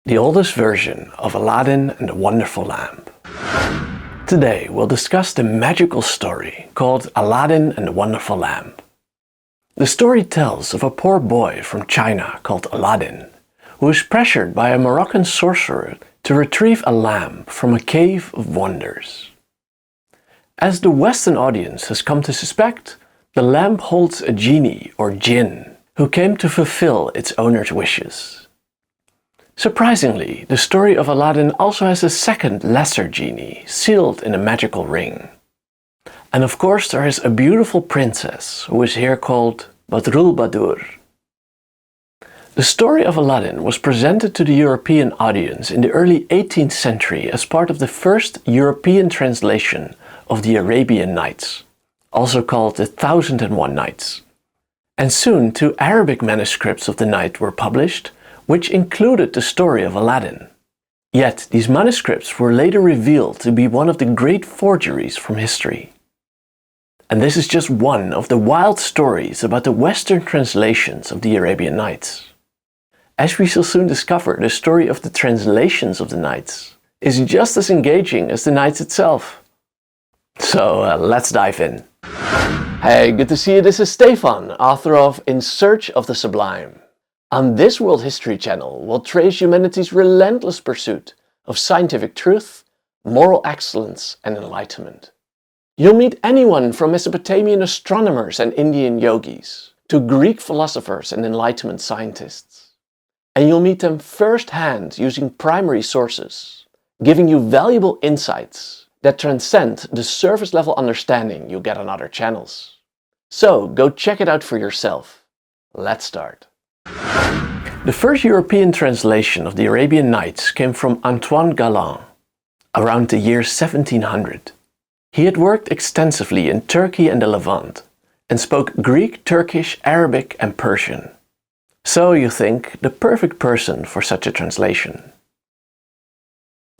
the oldest version of Aladdin and the Wonderful Lamp. Today we'll discuss the magical story called Aladdin and the Wonderful Lamp. The story tells of a poor boy from China called Aladdin, who is pressured by a Moroccan sorcerer to retrieve a lamp from a cave of wonders. As the Western audience has come to suspect, the lamp holds a genie or jinn who came to fulfill its owner's wishes. Surprisingly, the story of Aladdin also has a second lesser genie sealed in a magical ring. And of course there is a beautiful princess who is here called Badrul Badur. The story of Aladdin was presented to the European audience in the early 18th century as part of the first European translation of the Arabian Nights, also called the 1001 Nights. And soon 2 Arabic manuscripts of the night were published, which included the story of Aladdin. Yet these manuscripts were later revealed to be one of the great forgeries from history. And this is just one of the wild stories about the Western translations of the Arabian Nights. As we shall soon discover, the story of the translations of the Nights is just as engaging as the Nights itself. So let's dive in. Hey, good to see you. This is Stephan, author of In Search of the Sublime. On this World History channel, we'll trace humanity's relentless pursuit of scientific truth, moral excellence and enlightenment. You'll meet anyone from Mesopotamian astronomers and Indian yogis to Greek philosophers and Enlightenment scientists. And you'll meet them firsthand using primary sources, giving you valuable insights that transcend the surface level understanding you get on other channels. So go check it out for yourself. Let's start. The first European translation of the Arabian Nights came from Antoine Galland around the year 1700. He had worked extensively in Turkey and the Levant and spoke Greek, Turkish, Arabic and Persian. So you think, the perfect person for such a translation.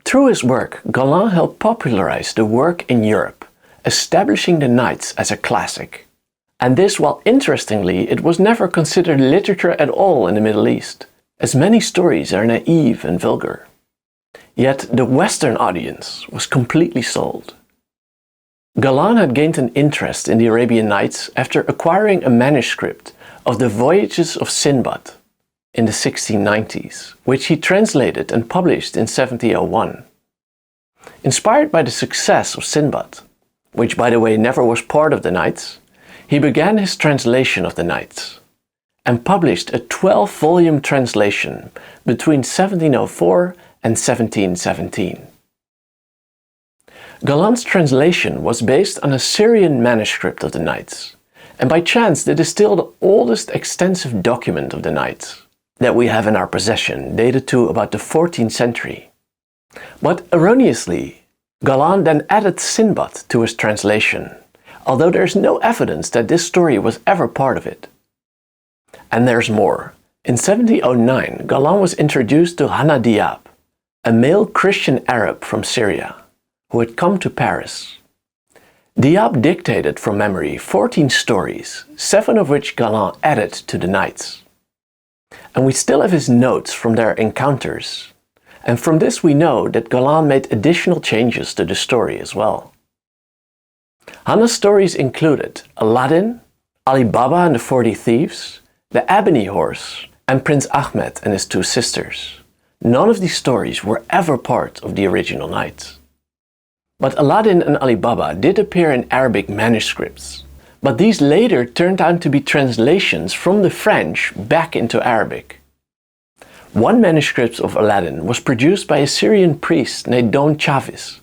Through his work, Galland helped popularize the work in Europe, establishing the Nights as a classic. And this while interestingly, it was never considered literature at all in the Middle East, as many stories are naive and vulgar. Yet the Western audience was completely sold. Galland had gained an interest in the Arabian Nights after acquiring a manuscript of the Voyages of Sinbad in the 1690s, which he translated and published in 1701. Inspired by the success of Sinbad, which by the way never was part of the Nights, he began his translation of the Nights and published a 12-volume translation between 1704 and 1717. Galland's translation was based on a Syrian manuscript of the Nights, and by chance it is still the oldest extensive document of the Nights that we have in our possession, dated to about the 14th century. But erroneously, Galland then added Sinbad to his translation, although there is no evidence that this story was ever part of it. And there's more. In 1709, Galland was introduced to Hanna Diab, a male Christian Arab from Syria, who had come to Paris. Diab dictated from memory 14 stories, 7 of which Galland added to the Nights. And we still have his notes from their encounters, and from this we know that Galland made additional changes to the story as well. Hanna's stories included Aladdin, Ali Baba and the 40 Thieves, the Ebony Horse, and Prince Ahmed and his 2 sisters. None of these stories were ever part of the original Nights. But Aladdin and Ali Baba did appear in Arabic manuscripts, but these later turned out to be translations from the French back into Arabic. One manuscript of Aladdin was produced by a Syrian priest named Don Chavis.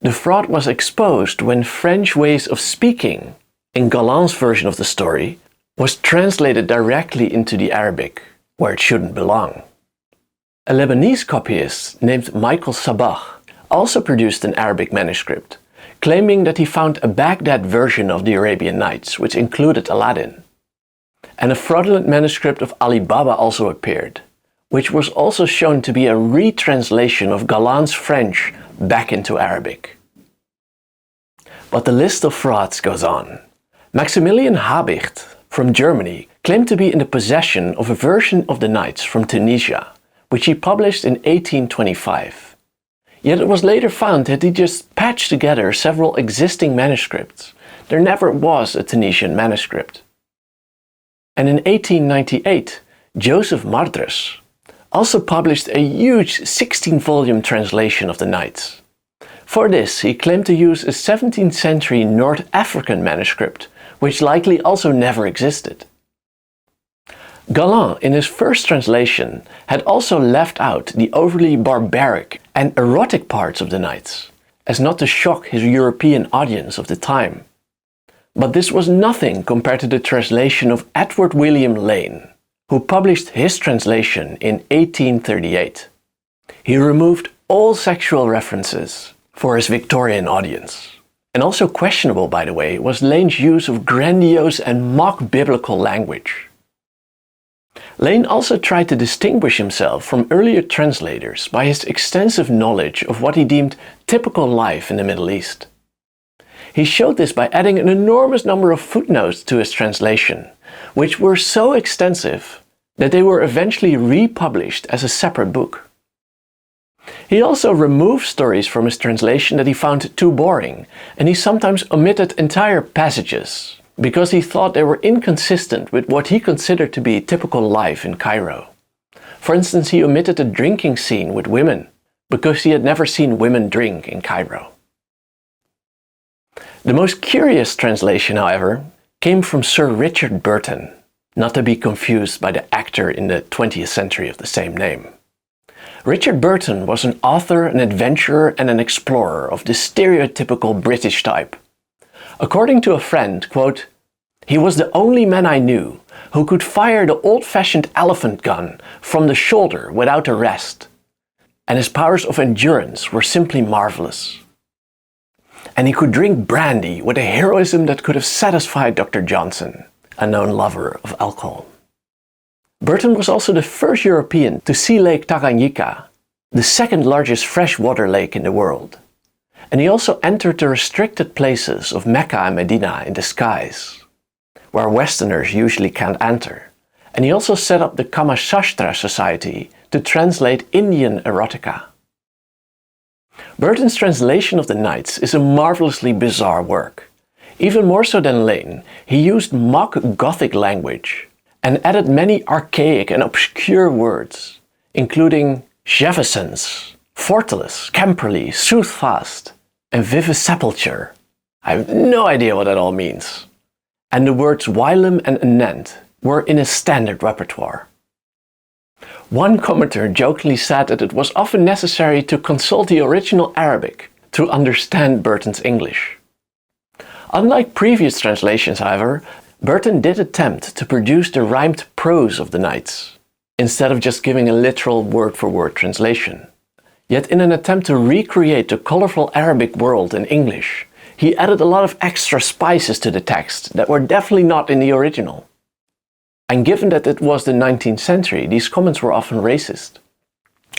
The fraud was exposed when French ways of speaking, in Galland's version of the story, was translated directly into the Arabic, where it shouldn't belong. A Lebanese copyist named Michael Sabah also produced an Arabic manuscript, claiming that he found a Baghdad version of the Arabian Nights, which included Aladdin. And a fraudulent manuscript of Ali Baba also appeared, which was also shown to be a retranslation of Galland's French back into Arabic. But the list of frauds goes on. Maximilian Habicht from Germany claimed to be in the possession of a version of the Nights from Tunisia, which he published in 1825. Yet it was later found that he just patched together several existing manuscripts. There never was a Tunisian manuscript. And in 1898, Joseph Mardres also published a huge 16-volume translation of the Nights. For this, he claimed to use a 17th century North African manuscript, which likely also never existed. Galland, in his first translation, had also left out the overly barbaric and erotic parts of the Nights, as not to shock his European audience of the time. But this was nothing compared to the translation of Edward William Lane, who published his translation in 1838. He removed all sexual references for his Victorian audience. And also questionable, by the way, was Lane's use of grandiose and mock-biblical language. Lane also tried to distinguish himself from earlier translators by his extensive knowledge of what he deemed typical life in the Middle East. He showed this by adding an enormous number of footnotes to his translation, which were so extensive that they were eventually republished as a separate book. He also removed stories from his translation that he found too boring, and he sometimes omitted entire passages because he thought they were inconsistent with what he considered to be typical life in Cairo. For instance, he omitted a drinking scene with women because he had never seen women drink in Cairo. The most curious translation, however, came from Sir Richard Burton, not to be confused by the actor in the 20th century of the same name. Richard Burton was an author, an adventurer, and an explorer of the stereotypical British type. According to a friend, quote, "He was the only man I knew who could fire the old-fashioned elephant gun from the shoulder without a rest, and his powers of endurance were simply marvelous. And he could drink brandy with a heroism that could have satisfied Dr. Johnson, a known lover of alcohol." Burton was also the first European to see Lake Tanganyika, the second largest freshwater lake in the world. And he also entered the restricted places of Mecca and Medina in disguise, where Westerners usually can't enter. And he also set up the Kamashastra Society to translate Indian erotica. Burton's translation of the Nights is a marvelously bizarre work. Even more so than Lane, he used mock Gothic language and added many archaic and obscure words, including Jeffersons, Fortalice, Camperley, Soothfast, and Vivisepulture. I have no idea what that all means. And the words whilom and anent were in his standard repertoire. One commenter jokingly said that it was often necessary to consult the original Arabic to understand Burton's English. Unlike previous translations, however, Burton did attempt to produce the rhymed prose of the Nights, instead of just giving a literal word-for-word translation. Yet in an attempt to recreate the colorful Arabic world in English, he added a lot of extra spices to the text that were definitely not in the original. And given that it was the 19th century, these comments were often racist.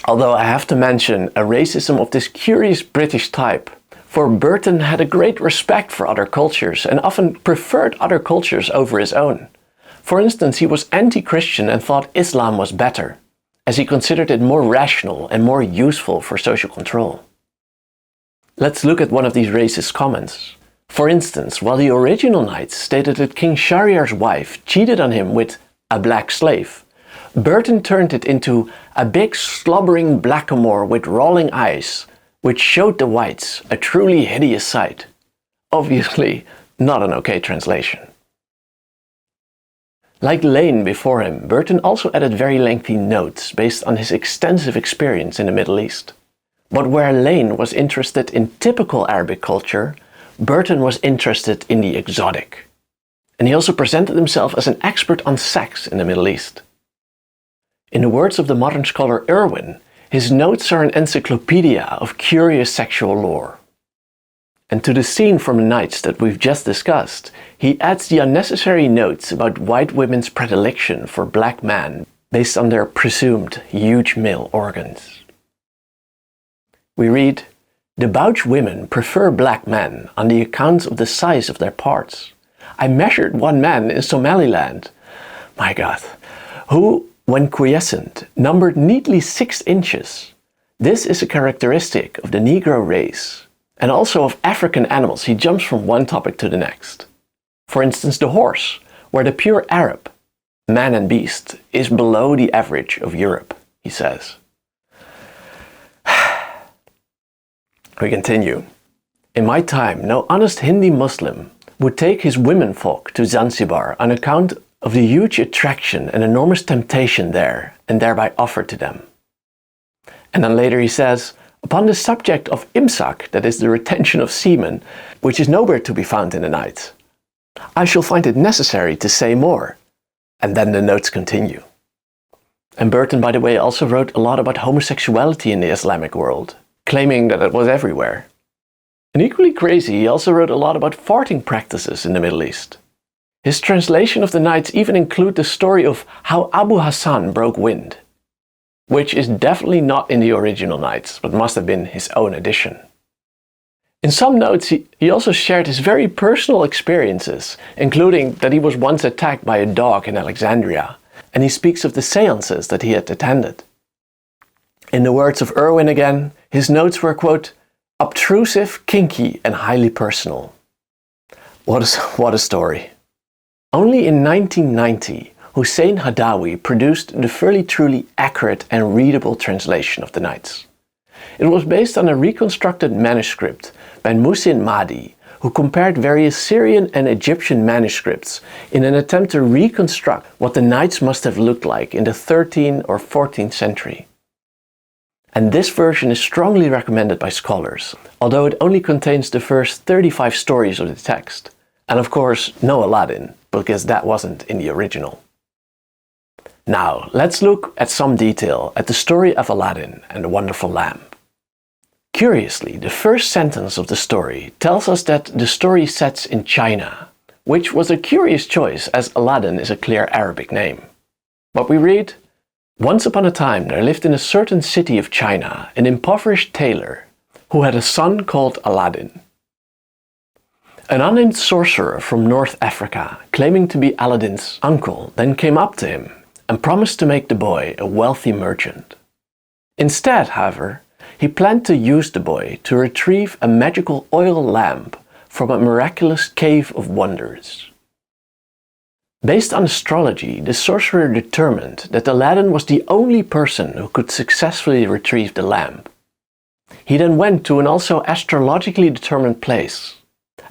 Although I have to mention a racism of this curious British type, for Burton had a great respect for other cultures and often preferred other cultures over his own. For instance, he was anti-Christian and thought Islam was better, as he considered it more rational and more useful for social control. Let's look at one of these racist comments. For instance, while the original Nights stated that King Shahryar's wife cheated on him with a black slave, Burton turned it into a big slobbering blackamoor with rolling eyes, which showed the whites, a truly hideous sight. Obviously, not an okay translation. Like Lane before him, Burton also added very lengthy notes based on his extensive experience in the Middle East. But where Lane was interested in typical Arabic culture, Burton was interested in the exotic. And he also presented himself as an expert on sex in the Middle East. In the words of the modern scholar Irwin, his notes are an encyclopedia of curious sexual lore. And to the scene from the Nights that we've just discussed, he adds the unnecessary notes about white women's predilection for black men based on their presumed huge male organs. We read, "Debauched women prefer black men on the account of the size of their parts. I measured one man in Somaliland, my God, who when quiescent, numbered neatly 6 inches. This is a characteristic of the Negro race, and also of African animals. He jumps from one topic to the next. For instance, the horse, where the pure Arab, man and beast, is below the average of Europe, he says. We continue. In my time, no honest Hindi Muslim would take his womenfolk to Zanzibar on account of the huge attraction and enormous temptation there, and thereby offered to them. And then later he says, upon the subject of imsak, that is the retention of semen, which is nowhere to be found in the night, I shall find it necessary to say more. And then the notes continue. And Burton, by the way, also wrote a lot about homosexuality in the Islamic world, claiming that it was everywhere. And equally crazy, he also wrote a lot about farting practices in the Middle East. His translation of the Nights even include the story of how Abu Hassan broke wind, which is definitely not in the original Nights, but must have been his own edition. In some notes, he also shared his very personal experiences, including that he was once attacked by a dog in Alexandria, and he speaks of the seances that he had attended. In the words of Irwin again, his notes were, quote, obtrusive, kinky, and highly personal. What a story. Only in 1990, Hussein Hadawi produced the fairly truly accurate and readable translation of the Nights. It was based on a reconstructed manuscript by Muhsin Mahdi, who compared various Syrian and Egyptian manuscripts in an attempt to reconstruct what the Nights must have looked like in the 13th or 14th century. And this version is strongly recommended by scholars, although it only contains the first 35 stories of the text. And of course, no Aladdin, because that wasn't in the original. Now, let's look at some detail at the story of Aladdin and the Wonderful Lamp. Curiously, the first sentence of the story tells us that the story sets in China, which was a curious choice as Aladdin is a clear Arabic name. But we read, once upon a time there lived in a certain city of China an impoverished tailor who had a son called Aladdin. An unnamed sorcerer from North Africa, claiming to be Aladdin's uncle, then came up to him and promised to make the boy a wealthy merchant. Instead, however, he planned to use the boy to retrieve a magical oil lamp from a miraculous cave of wonders. Based on astrology, the sorcerer determined that Aladdin was the only person who could successfully retrieve the lamp. He then went to an also astrologically determined place,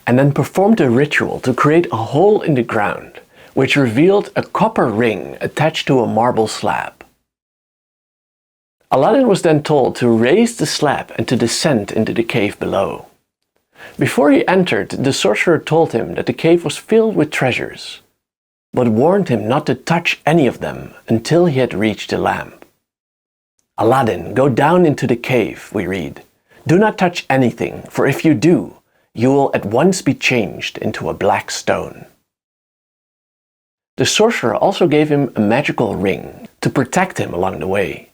and then performed a ritual to create a hole in the ground, which revealed a copper ring attached to a marble slab. Aladdin was then told to raise the slab and to descend into the cave below. Before he entered, the sorcerer told him that the cave was filled with treasures, but warned him not to touch any of them until he had reached the lamp. Aladdin, go down into the cave, we read. Do not touch anything, for if you do, you will at once be changed into a black stone. The sorcerer also gave him a magical ring to protect him along the way.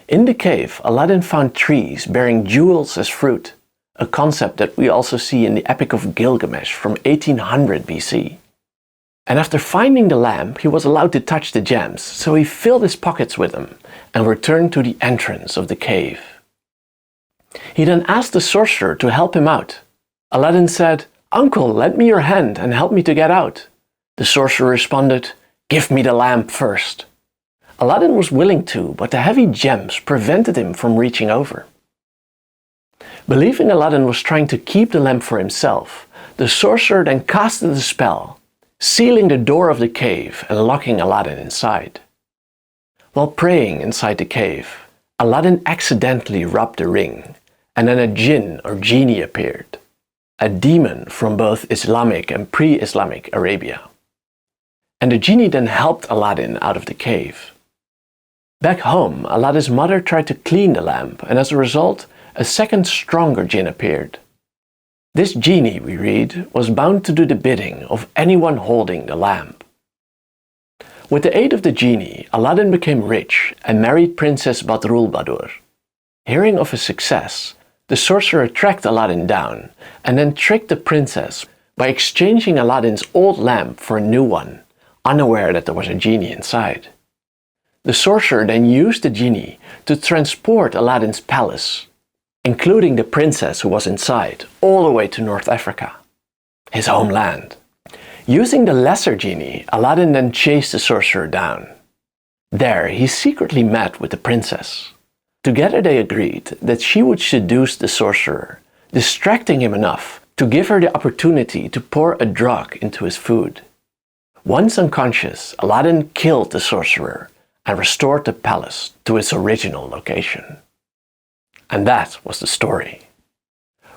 In the cave, Aladdin found trees bearing jewels as fruit, a concept that we also see in the Epic of Gilgamesh from 1800 BC. And after finding the lamp, he was allowed to touch the gems, so he filled his pockets with them and returned to the entrance of the cave. He then asked the sorcerer to help him out. Aladdin said, "Uncle, lend me your hand and help me to get out." The sorcerer responded, "Give me the lamp first." Aladdin was willing to, but the heavy gems prevented him from reaching over. Believing Aladdin was trying to keep the lamp for himself, the sorcerer then casted a spell, sealing the door of the cave and locking Aladdin inside. While praying inside the cave, Aladdin accidentally rubbed the ring, and then a jinn or genie appeared, a demon from both Islamic and pre-Islamic Arabia. And the genie then helped Aladdin out of the cave. Back home, Aladdin's mother tried to clean the lamp, and as a result, a second stronger jinn appeared. This genie, we read, was bound to do the bidding of anyone holding the lamp. With the aid of the genie, Aladdin became rich and married Princess Badrul Badur. Hearing of his success, the sorcerer tracked Aladdin down and then tricked the princess by exchanging Aladdin's old lamp for a new one, unaware that there was a genie inside. The sorcerer then used the genie to transport Aladdin's palace, including the princess who was inside, all the way to North Africa, his homeland. Using the lesser genie, Aladdin then chased the sorcerer down. There, he secretly met with the princess. Together they agreed that she would seduce the sorcerer, distracting him enough to give her the opportunity to pour a drug into his food. Once unconscious, Aladdin killed the sorcerer and restored the palace to its original location. And that was the story.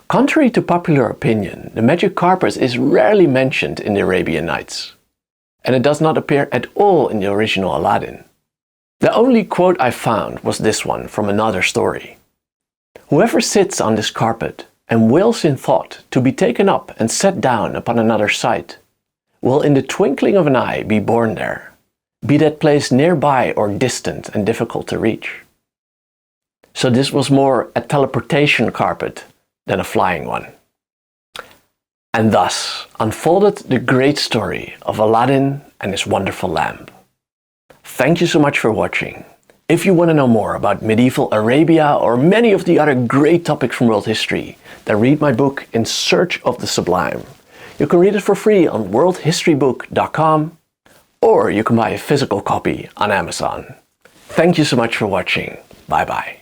Contrary to popular opinion, the magic carpet is rarely mentioned in the Arabian Nights, and it does not appear at all in the original Aladdin. The only quote I found was this one from another story. Whoever sits on this carpet and wills in thought to be taken up and set down upon another site, will in the twinkling of an eye be born there, be that place nearby or distant and difficult to reach. So this was more a teleportation carpet than a flying one. And thus unfolded the great story of Aladdin and his wonderful lamp. Thank you so much for watching. If you want to know more about medieval Arabia or many of the other great topics from world history, then read my book In Search of the Sublime. You can read it for free on worldhistorybook.com, or you can buy a physical copy on Amazon. Thank you so much for watching. Bye bye.